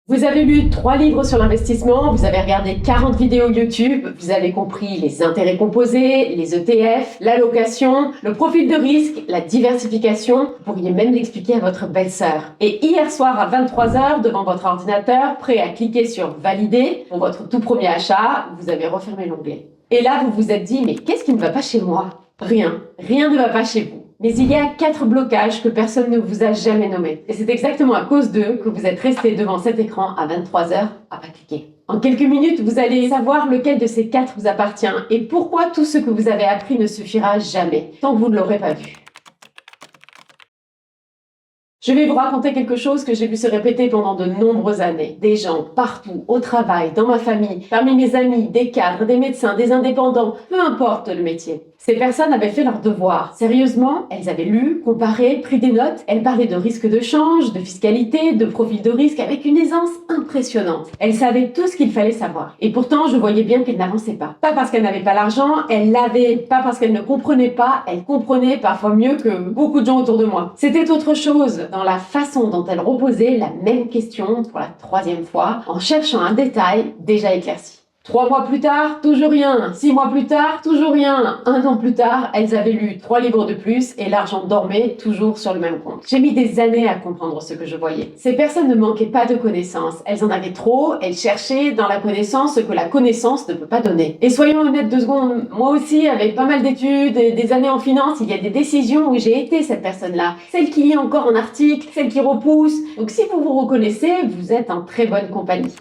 Vous avez lu 3 livres sur l'investissement, vous avez regardé 40 vidéos YouTube, vous avez compris les intérêts composés, les ETF, l'allocation, le profil de risque, la diversification. Vous pourriez même l'expliquer à votre belle-sœur. Et hier soir à 23h, devant votre ordinateur, prêt à cliquer sur valider pour votre tout premier achat, vous avez refermé l'onglet. Et là, vous vous êtes dit, mais qu'est-ce qui ne va pas chez moi? Rien ne va pas chez vous. Mais il y a 4 blocages que personne ne vous a jamais nommés. Et c'est exactement à cause d'eux que vous êtes resté devant cet écran à 23h à pas cliquer. En quelques minutes, vous allez savoir lequel de ces 4 vous appartient et pourquoi tout ce que vous avez appris ne suffira jamais, tant que vous ne l'aurez pas vu. Je vais vous raconter quelque chose que j'ai vu se répéter pendant de nombreuses années. Des gens, partout, au travail, dans ma famille, parmi mes amis, des cadres, des médecins, des indépendants, peu importe le métier. Ces personnes avaient fait leur devoir. Sérieusement, elles avaient lu, comparé, pris des notes. Elles parlaient de risque de change, de fiscalité, de profil de risque avec une aisance impressionnante. Elles savaient tout ce qu'il fallait savoir. Et pourtant, je voyais bien qu'elles n'avançaient pas. Pas parce qu'elles n'avaient pas l'argent, elles l'avaient. Pas parce qu'elles ne comprenaient pas, elles comprenaient parfois mieux que beaucoup de gens autour de moi. C'était autre chose dans la façon dont elles reposaient la même question pour la 3e fois, en cherchant un détail déjà éclairci. 3 mois plus tard, toujours rien. 6 mois plus tard, toujours rien. 1 an plus tard, elles avaient lu 3 livres de plus et l'argent dormait toujours sur le même compte. J'ai mis des années à comprendre ce que je voyais. Ces personnes ne manquaient pas de connaissances. Elles en avaient trop, elles cherchaient dans la connaissance ce que la connaissance ne peut pas donner. Et soyons honnêtes 2 secondes, moi aussi, avec pas mal d'études et des années en finance, il y a des décisions où j'ai été cette personne-là. Celle qui lit encore en article, celle qui repousse. Donc si vous vous reconnaissez, vous êtes en très bonne compagnie.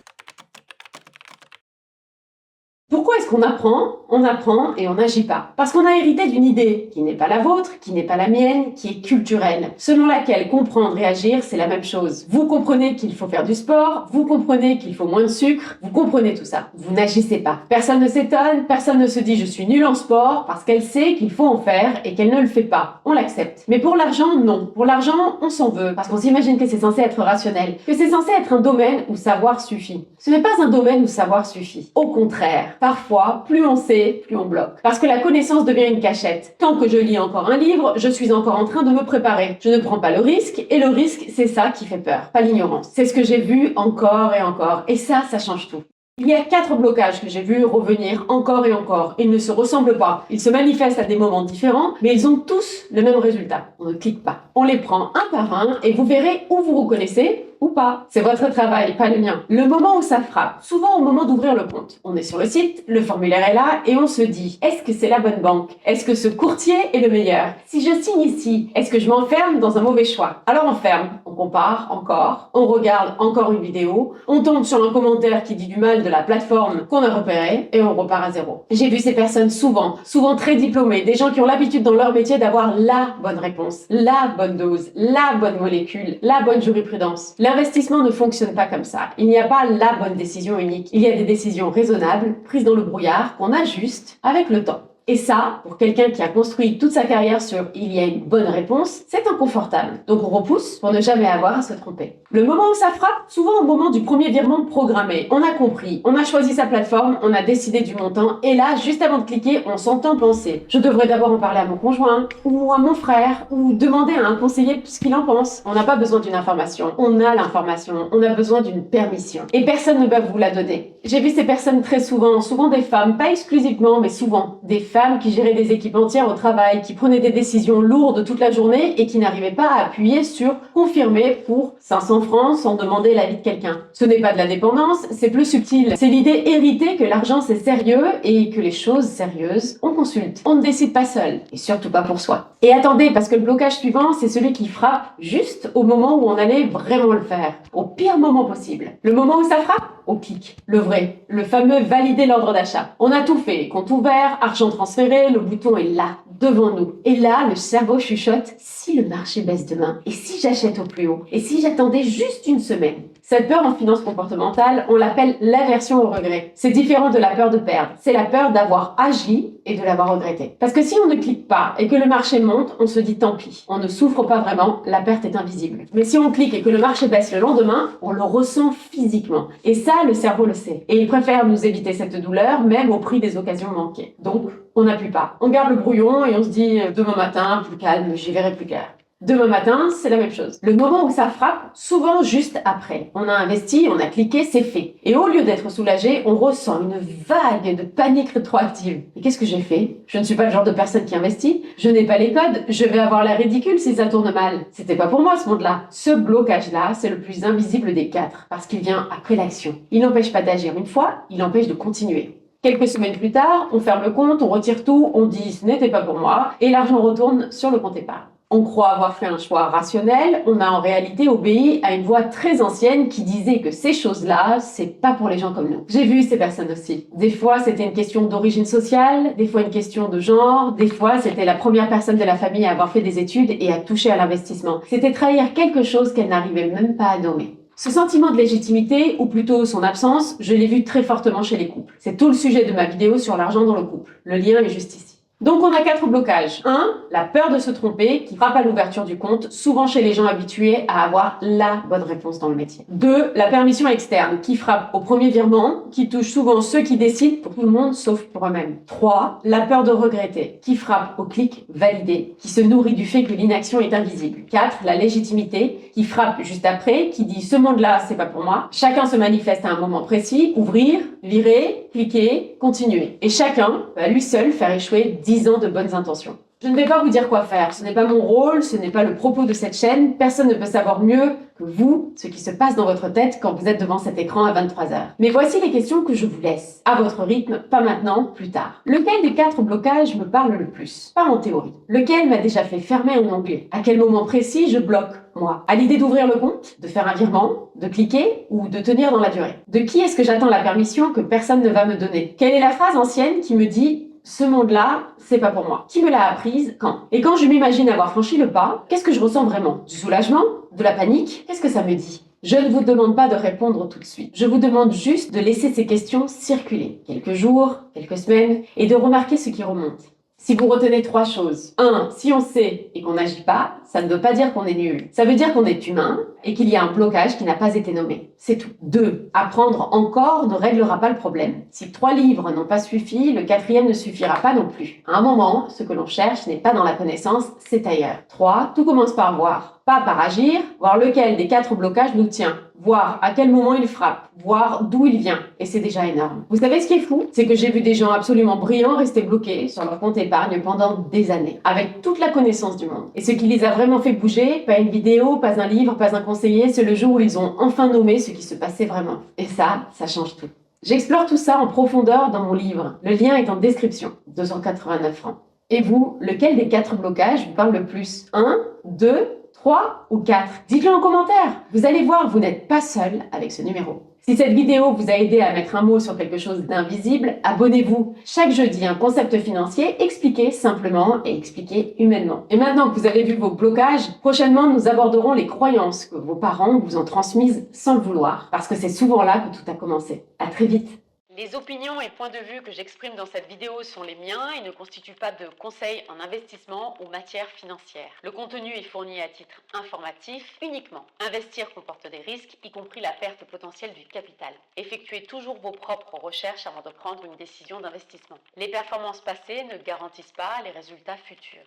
Pourquoi est-ce qu'on apprend et on n'agit pas? Parce qu'on a hérité d'une idée qui n'est pas la vôtre, qui n'est pas la mienne, qui est culturelle, selon laquelle comprendre et agir, c'est la même chose. Vous comprenez qu'il faut faire du sport, vous comprenez qu'il faut moins de sucre, vous comprenez tout ça. Vous n'agissez pas. Personne ne s'étonne, personne ne se dit je suis nulle en sport parce qu'elle sait qu'il faut en faire et qu'elle ne le fait pas. On l'accepte. Mais pour l'argent, non. Pour l'argent, on s'en veut parce qu'on s'imagine que c'est censé être rationnel, que c'est censé être un domaine où savoir suffit. Ce n'est pas un domaine où savoir suffit. Au contraire. Parfois, plus on sait, plus on bloque. Parce que la connaissance devient une cachette. Tant que je lis encore un livre, je suis encore en train de me préparer. Je ne prends pas le risque, et le risque, c'est ça qui fait peur, pas l'ignorance. C'est ce que j'ai vu encore et encore, et ça change tout. Il y a 4 blocages que j'ai vus revenir encore et encore. Ils ne se ressemblent pas. Ils se manifestent à des moments différents, mais ils ont tous le même résultat. On ne clique pas. On les prend un par un, et vous verrez où vous reconnaissez ou pas. C'est votre travail, pas le mien. Le moment où ça frappe, souvent au moment d'ouvrir le compte. On est sur le site, le formulaire est là et on se dit, est-ce que c'est la bonne banque? Est-ce que ce courtier est le meilleur? Si je signe ici, est-ce que je m'enferme dans un mauvais choix? Alors on ferme, on compare encore, on regarde encore une vidéo, on tombe sur un commentaire qui dit du mal de la plateforme qu'on a repérée et on repart à zéro. J'ai vu ces personnes souvent très diplômées, des gens qui ont l'habitude dans leur métier d'avoir la bonne réponse, la bonne dose, la bonne molécule, la bonne jurisprudence. L'investissement ne fonctionne pas comme ça. Il n'y a pas la bonne décision unique. Il y a des décisions raisonnables, prises dans le brouillard, qu'on ajuste avec le temps. Et ça, pour quelqu'un qui a construit toute sa carrière sur « il y a une bonne réponse », c'est inconfortable. Donc on repousse pour ne jamais avoir à se tromper. Le moment où ça frappe, souvent au moment du premier virement programmé. On a compris, on a choisi sa plateforme, on a décidé du montant, et là, juste avant de cliquer, on s'entend penser. Je devrais d'abord en parler à mon conjoint, ou à mon frère, ou demander à un conseiller ce qu'il en pense. On n'a pas besoin d'une information, on a l'information, on a besoin d'une permission. Et personne ne va vous la donner. J'ai vu ces personnes très souvent des femmes, pas exclusivement, mais souvent, des femmes qui géraient des équipes entières au travail, qui prenaient des décisions lourdes toute la journée et qui n'arrivaient pas à appuyer sur confirmer pour 500 francs sans demander l'avis de quelqu'un. Ce n'est pas de la dépendance, c'est plus subtil. C'est l'idée héritée que l'argent c'est sérieux et que les choses sérieuses, on consulte. On ne décide pas seul et surtout pas pour soi. Et attendez, parce que le blocage suivant, c'est celui qui frappe juste au moment où on allait vraiment le faire. Au pire moment possible. Le moment où ça frappe, au clic. Le vrai. Le fameux valider l'ordre d'achat. On a tout fait. Compte ouvert, argent transféré, le bouton est là, devant nous. Et là, le cerveau chuchote, si le marché baisse demain, et si j'achète au plus haut, et si j'attendais juste une semaine. Cette peur en finance comportementale, on l'appelle l'aversion au regret. C'est différent de la peur de perdre. C'est la peur d'avoir agi et de l'avoir regretté. Parce que si on ne clique pas et que le marché monte, on se dit tant pis. On ne souffre pas vraiment, la perte est invisible. Mais si on clique et que le marché baisse le lendemain, on le ressent physiquement. Et ça, le cerveau le sait. Et il préfère nous éviter cette douleur, même au prix des occasions manquées. Donc, on n'appuie pas. On garde le brouillon et on se dit demain matin, plus calme, j'y verrai plus clair. Demain matin, c'est la même chose. Le moment où ça frappe, souvent juste après. On a investi, on a cliqué, c'est fait. Et au lieu d'être soulagé, on ressent une vague de panique rétroactive. Et qu'est-ce que j'ai fait? Je ne suis pas le genre de personne qui investit, je n'ai pas les codes, je vais avoir l'air ridicule si ça tourne mal. C'était pas pour moi ce monde-là. Ce blocage-là, c'est le plus invisible des quatre, parce qu'il vient après l'action. Il n'empêche pas d'agir une fois, il empêche de continuer. Quelques semaines plus tard, on ferme le compte, on retire tout, on dit ce n'était pas pour moi, et l'argent retourne sur le compte épargne. On croit avoir fait un choix rationnel, on a en réalité obéi à une voix très ancienne qui disait que ces choses-là, c'est pas pour les gens comme nous. J'ai vu ces personnes aussi. Des fois, c'était une question d'origine sociale, des fois une question de genre, des fois, c'était la première personne de la famille à avoir fait des études et à toucher à l'investissement. C'était trahir quelque chose qu'elle n'arrivait même pas à nommer. Ce sentiment de légitimité, ou plutôt son absence, je l'ai vu très fortement chez les couples. C'est tout le sujet de ma vidéo sur l'argent dans le couple. Le lien est juste ici. Donc on a 4 blocages. 1. La peur de se tromper qui frappe à l'ouverture du compte, souvent chez les gens habitués à avoir la bonne réponse dans le métier. 2. La permission externe qui frappe au premier virement, qui touche souvent ceux qui décident pour tout le monde sauf pour eux-mêmes. 3. La peur de regretter qui frappe au clic validé, qui se nourrit du fait que l'inaction est invisible. 4. La légitimité qui frappe juste après, qui dit ce monde-là c'est pas pour moi. Chacun se manifeste à un moment précis, ouvrir, virer, cliquer, continuer. Et chacun peut à lui seul faire échouer 10 ans de bonnes intentions. Je ne vais pas vous dire quoi faire, ce n'est pas mon rôle, ce n'est pas le propos de cette chaîne, personne ne peut savoir mieux que vous ce qui se passe dans votre tête quand vous êtes devant cet écran à 23h. Mais voici les questions que je vous laisse, à votre rythme, pas maintenant, plus tard. Lequel des 4 blocages me parle le plus? Pas en théorie. Lequel m'a déjà fait fermer un onglet? À quel moment précis je bloque, moi? À l'idée d'ouvrir le compte, de faire un virement, de cliquer ou de tenir dans la durée? De qui est-ce que j'attends la permission que personne ne va me donner? Quelle est la phrase ancienne qui me dit ce monde-là, c'est pas pour moi? Qui me l'a apprise? Quand? Et quand je m'imagine avoir franchi le pas, qu'est-ce que je ressens vraiment? Du soulagement? De la panique? Qu'est-ce que ça me dit? Je ne vous demande pas de répondre tout de suite. Je vous demande juste de laisser ces questions circuler. Quelques jours, quelques semaines, et de remarquer ce qui remonte. Si vous retenez 3 choses. 1. Si on sait et qu'on n'agit pas, ça ne veut pas dire qu'on est nul. Ça veut dire qu'on est humain et qu'il y a un blocage qui n'a pas été nommé. C'est tout. 2. Apprendre encore ne réglera pas le problème. Si 3 livres n'ont pas suffi, le 4e ne suffira pas non plus. À un moment, ce que l'on cherche n'est pas dans la connaissance, c'est ailleurs. 3. Tout commence par voir. Pas par agir, voir lequel des 4 blocages nous tient, voir à quel moment il frappe, voir d'où il vient. Et c'est déjà énorme. Vous savez ce qui est fou? C'est que j'ai vu des gens absolument brillants rester bloqués sur leur compte épargne pendant des années, avec toute la connaissance du monde. Et ce qui les a vraiment fait bouger, pas une vidéo, pas un livre, pas un conseiller, c'est le jour où ils ont enfin nommé ce qui se passait vraiment. Et ça change tout. J'explore tout ça en profondeur dans mon livre. Le lien est en description. 289 francs. Et vous, lequel des 4 blocages vous parle le plus? 1, 2, 3 ou 4? Dites-le en commentaire. Vous allez voir, vous n'êtes pas seul avec ce numéro. Si cette vidéo vous a aidé à mettre un mot sur quelque chose d'invisible, abonnez-vous. Chaque jeudi, un concept financier expliqué simplement et expliqué humainement. Et maintenant que vous avez vu vos blocages, prochainement nous aborderons les croyances que vos parents vous ont transmises sans le vouloir. Parce que c'est souvent là que tout a commencé. À très vite. Les opinions et points de vue que j'exprime dans cette vidéo sont les miens et ne constituent pas de conseils en investissement ou matière financière. Le contenu est fourni à titre informatif uniquement. Investir comporte des risques, y compris la perte potentielle du capital. Effectuez toujours vos propres recherches avant de prendre une décision d'investissement. Les performances passées ne garantissent pas les résultats futurs.